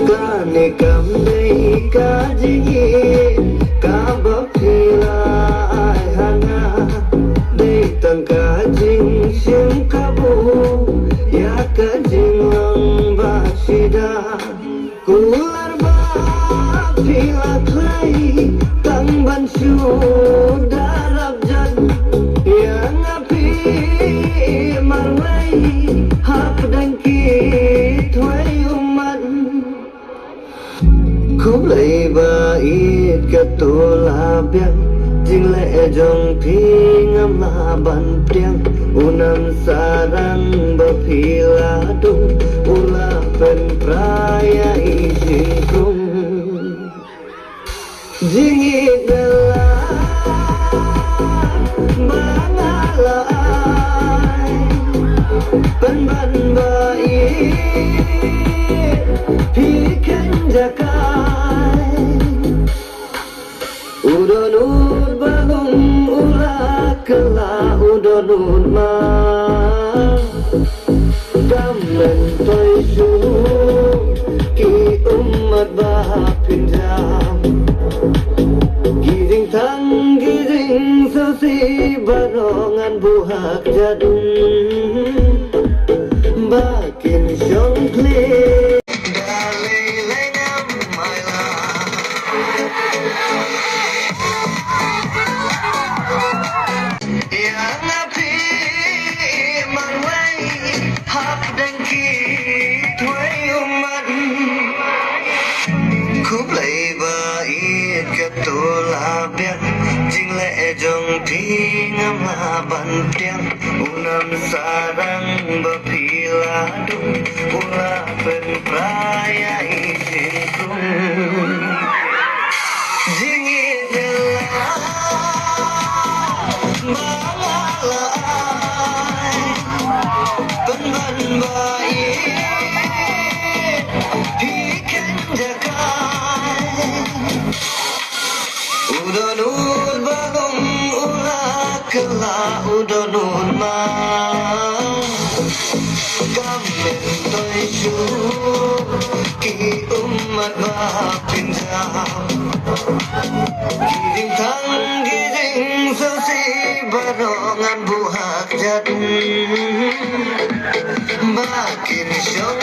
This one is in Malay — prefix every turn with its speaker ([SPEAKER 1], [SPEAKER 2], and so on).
[SPEAKER 1] Cả này cầm đây cả gì cả bắp thì lại hàng ngà đây tầng cả jing xiêm cả bu ya cả jing lang ba sida kular ba pila klai tang ban su darab jan yang api marwai hap dan ki thoi umat khúc lệ và ít cả tổ la biang jing lệ jong phi ngam la ban priang unam sarang ba phila dung ula pen praya ijing kung jing idala bangalai pen ban ba pikan jakai udonut bagong ula kela udonut ma damen toy su ki umat bah pinjam giring thang giring sosi barongan buhak jadung bakin syong klik khúc lệ và ít cả tổ la biang jing lệ jong phi ngam la ban priang unam sarang ba phila dung ula pen praya ijing kung jing idela bangalai pen ban bai pikan jakai udonut bagong ula kela udonut ma gamen toy su ki umat bah pinjam giring thang giring sosi barongan buhak jadung bakin syong